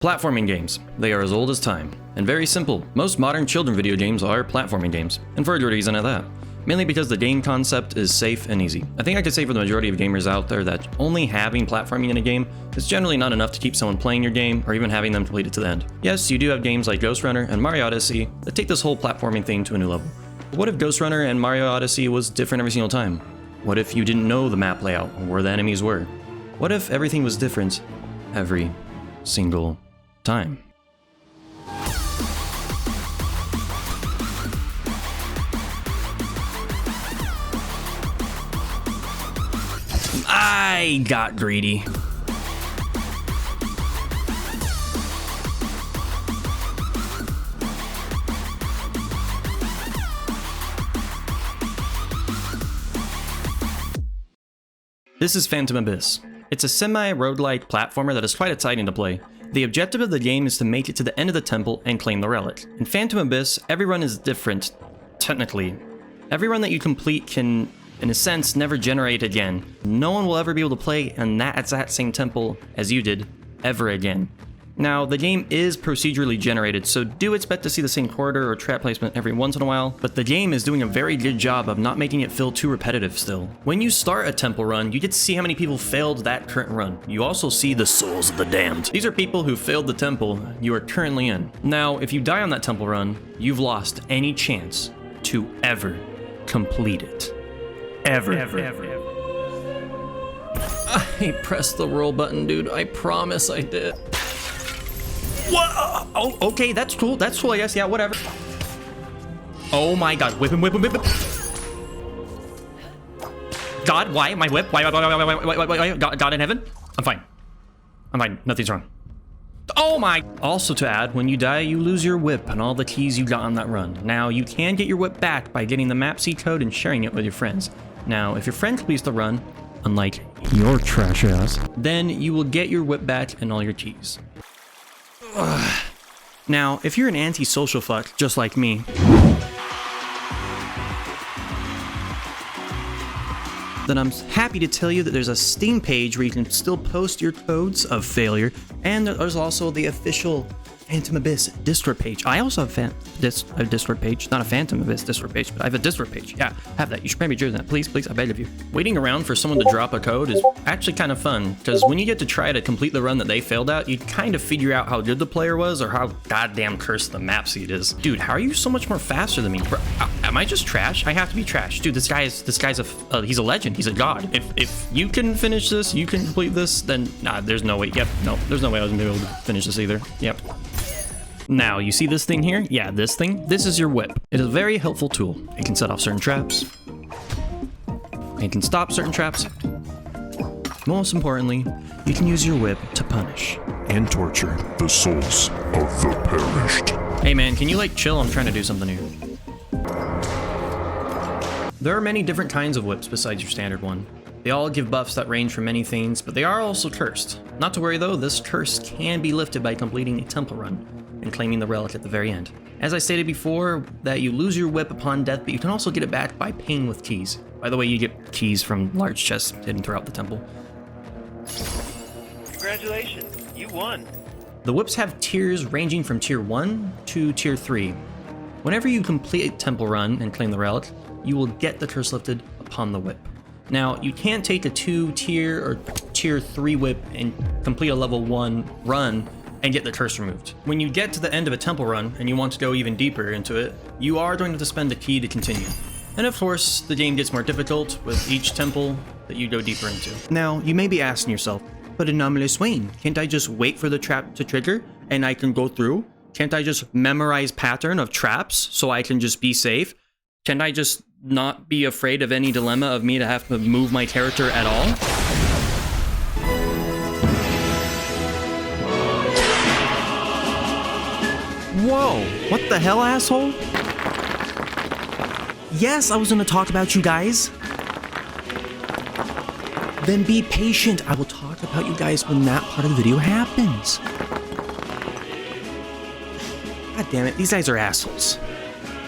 Platforming games. They are as old as time, and very simple. Most modern children video games are platforming games, and for a good reason at that. Mainly because the game concept is safe and easy. I think I could say for the majority of gamers out there that only having platforming in a game is generally not enough to keep someone playing your game or even having them complete it to the end. Yes, you do have games like Ghost Runner and Mario Odyssey that take this whole platforming thing to a new level. But what if Ghost Runner and Mario Odyssey was different every single time? What if you didn't know the map layout or where the enemies were? What if everything was different every single time? I got greedy. This is Phantom Abyss. It's a semi-roguelike platformer that is quite exciting to play. The objective of the game is to make it to the end of the temple and claim the relic. In Phantom Abyss, every run is different, technically. Every run that you complete can, in a sense, never generate again. No one will ever be able to play in that exact same temple as you did, ever again. Now, the game is procedurally generated, so do expect to see the same corridor or trap placement every once in a while, but the game is doing a very good job of not making it feel too repetitive still. When you start a temple run, you get to see how many people failed that current run. You also see the souls of the damned. These are people who failed the temple you are currently in. Now, if you die on that temple run, you've lost any chance to ever complete it. Ever. I pressed the roll button, dude. I promise I did. What? Oh, okay, that's cool. That's cool, I guess. Yeah, whatever. Oh my god. Whip him. God, why? My whip? Why? God in heaven? I'm fine. Nothing's wrong. Oh my. Also to add, when you die, you lose your whip and all the keys you got on that run. Now, you can get your whip back by getting the map seed code and sharing it with your friends. Now, if your friend completes the run, unlike your trash ass, then you will get your whip back and all your keys. Ugh. Now, if you're an anti-social fuck, just like me, then I'm happy to tell you that there's a Steam page where you can still post your codes of failure, and there's also the official Phantom Abyss Discord page. I also have a Discord page, not a Phantom Abyss Discord page, but I have a Discord page. Yeah, have that. You should probably join that. Please, I beg of you. Waiting around for someone to drop a code is actually kind of fun, because when you get to try to complete the run that they failed at, you kind of figure out how good the player was or how goddamn cursed the map seed is. Dude, how are you so much more faster than me? Bro, am I just trash? I have to be trash. Dude, this guy's he's a legend. He's a god. If you can finish this, you can complete this, then nah, there's no way. Yep, no, there's no way I was gonna be able to finish this either. Yep. Now, you see this thing here? Yeah, this thing. This is your whip. It is a very helpful tool. It can set off certain traps. It can stop certain traps. Most importantly, you can use your whip to punish and torture the souls of the perished. Hey man, can you like chill? I'm trying to do something here. There are many different kinds of whips besides your standard one. They all give buffs that range from many things, but they are also cursed. Not to worry though, this curse can be lifted by completing a temple run and claiming the relic at the very end. As I stated before, that you lose your whip upon death, but you can also get it back by paying with keys. By the way, you get keys from large chests hidden throughout the temple. Congratulations, you won. The whips have tiers ranging from tier 1 to tier 3. Whenever you complete a temple run and claim the relic, you will get the curse lifted upon the whip. Now, you can't take a 2-tier or tier 3 whip and complete a level 1 run and get the curse removed. When you get to the end of a temple run and you want to go even deeper into it, you are going to have to spend a key to continue. And of course, the game gets more difficult with each temple that you go deeper into. Now, you may be asking yourself, but Anomalous Wayne, can't I just wait for the trap to trigger and I can go through? Can't I just memorize pattern of traps so I can just be safe? Can't I just not be afraid of any dilemma of me to have to move my character at all? Whoa, what the hell, asshole? Yes, I was gonna talk about you guys. Then be patient. I will talk about you guys when that part of the video happens. God damn it, these guys are assholes.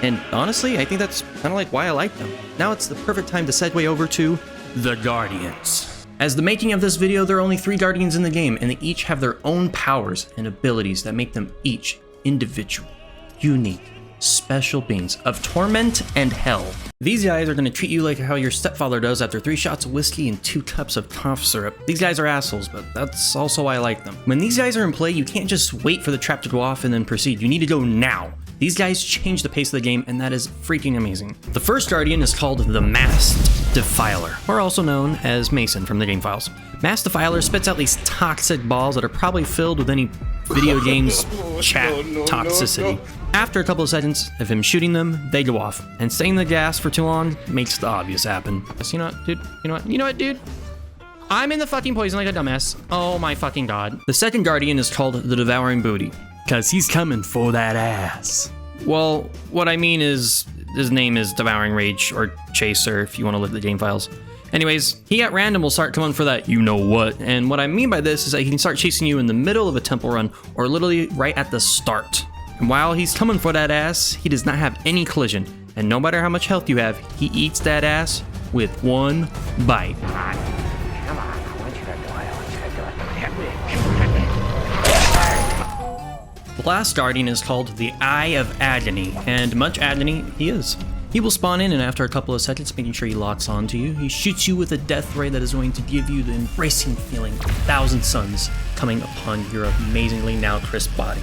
And honestly, I think that's kind of like why I like them. Now it's the perfect time to segue over to the Guardians. As the making of this video, there are only 3 Guardians in the game, and they each have their own powers and abilities that make them each individual, unique, special beings of torment and hell. These guys are going to treat you like how your stepfather does after 3 shots of whiskey and 2 cups of cough syrup. These guys are assholes, but that's also why I like them. When these guys are in play, you can't just wait for the trap to go off and then proceed. You need to go now. These guys change the pace of the game, and that is freaking amazing. The first Guardian is called the Masked Defiler, or also known as Mason from the game files. Masked Defiler spits out these toxic balls that are probably filled with any video game's chat toxicity. After a couple of seconds of him shooting them, they go off, and staying in the gas for too long makes the obvious happen. You know what, dude? You know what, dude? I'm in the fucking poison like a dumbass. Oh my fucking god. The second Guardian is called the Devouring Booty, because he's coming for that ass. Well, what I mean is, his name is Devouring Rage, or Chaser, if you want to look at the game files. Anyways, he at random will start coming for that you-know-what, and what I mean by this is that he can start chasing you in the middle of a temple run, or literally right at the start. And while he's coming for that ass, he does not have any collision, and no matter how much health you have, he eats that ass with 1 bite. The last Guardian is called the Eye of Agony, and much agony he is. He will spawn in, and after a couple of seconds, making sure he locks onto you, he shoots you with a death ray that is going to give you the embracing feeling of 1,000 suns coming upon your amazingly now crisp body.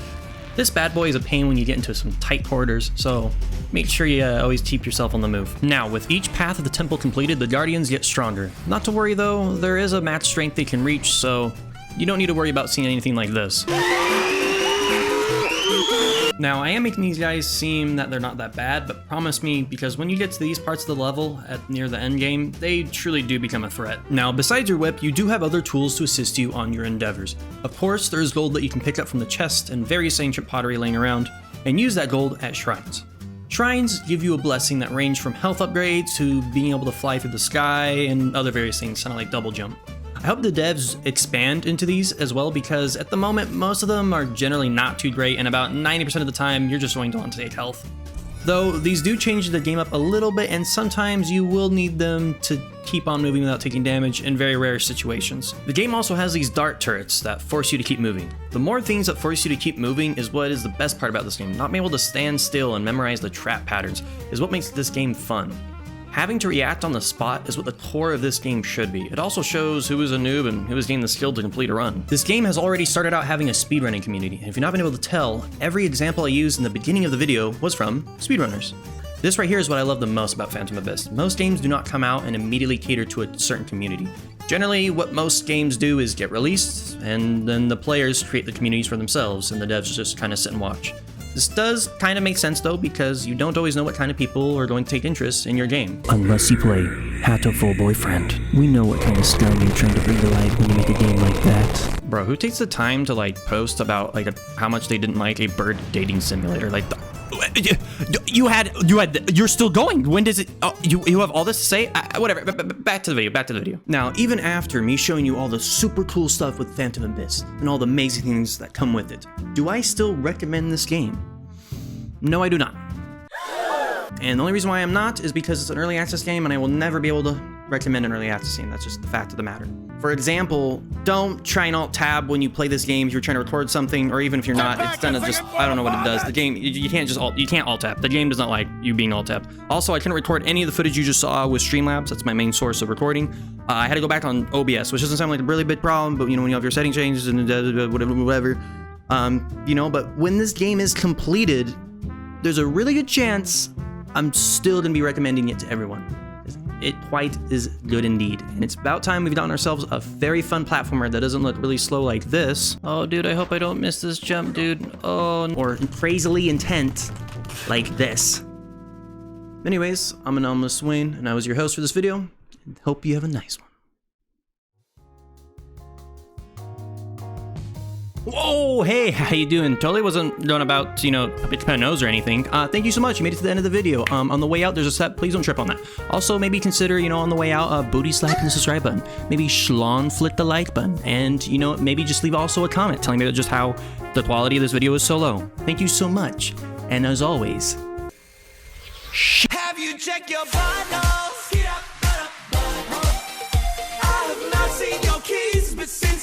This bad boy is a pain when you get into some tight corridors, so make sure you always keep yourself on the move. Now, with each path of the temple completed, the Guardians get stronger. Not to worry though, there is a max strength they can reach, so you don't need to worry about seeing anything like this. Now, I am making these guys seem that they're not that bad, but promise me, because when you get to these parts of the level at near the end game, they truly do become a threat. Now, besides your whip, you do have other tools to assist you on your endeavors. Of course, there's gold that you can pick up from the chest and various ancient pottery laying around, and use that gold at shrines. Shrines give you a blessing that range from health upgrades to being able to fly through the sky and other various things, kind of like double jump. I hope the devs expand into these as well, because at the moment, most of them are generally not too great, and about 90% of the time, you're just going to want to take health. Though, these do change the game up a little bit, and sometimes you will need them to keep on moving without taking damage in very rare situations. The game also has these dart turrets that force you to keep moving. The more things that force you to keep moving is what is the best part about this game. Not being able to stand still and memorize the trap patterns is what makes this game fun. Having to react on the spot is what the core of this game should be. It also shows who is a noob and who has gained the skill to complete a run. This game has already started out having a speedrunning community, and if you've not been able to tell, every example I used in the beginning of the video was from speedrunners. This right here is what I love the most about Phantom Abyss. Most games do not come out and immediately cater to a certain community. Generally, what most games do is get released, and then the players create the communities for themselves, and the devs just kind of sit and watch. This does kind of make sense though, because you don't always know what kind of people are going to take interest in your game. Unless you play Hatoful Boyfriend. We know what kind of scum you're trying to bring to life when you make a game like that. Bro, who takes the time to like post about like how much they didn't like a bird dating simulator? Like, you're still going. When does it? Oh, you have all this to say? Whatever. Back to the video. Now, even after me showing you all the super cool stuff with Phantom Abyss and all the amazing things that come with it, do I still recommend this game? No, I do not. And the only reason why I'm not is because it's an early access game, and I will never be able to recommend an early access game. That's just the fact of the matter. For example, don't try and alt-tab when you play this game if you're trying to record something, or even if you're not, it's gonna just, I don't know what it does. The game, you can't alt-tab. The game does not like you being alt-tabbed. Also, I couldn't record any of the footage you just saw with Streamlabs. That's my main source of recording. I had to go back on OBS, which doesn't sound like a really big problem, but you know, when you have your setting changes and whatever, you know, but when this game is completed, there's a really good chance I'm still gonna be recommending it to everyone. It quite is good indeed, and it's about time we've gotten ourselves a very fun platformer that doesn't look really slow like this. Oh, dude, I hope I don't miss this jump, dude. Oh, or crazily intent like this. Anyways, I'm Anonymous Wayne, and I was your host for this video, and hope you have a nice one. Whoa, hey, how you doing? Totally wasn't done about, you know, pick my nose or anything. Thank you so much. You made it to the end of the video. On the way out, there's a step. Please don't trip on that. Also, maybe consider, you know, on the way out, booty slap the subscribe button. Maybe schlong flick the like button. And, you know, maybe just leave also a comment telling me just how the quality of this video is so low. Thank you so much. And as always, have you checked your vitals? I have not seen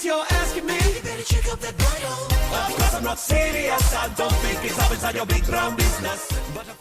guess you're asking me. You better check out that bridle. Of course I'm not serious. I don't think it's always on your big brown business. But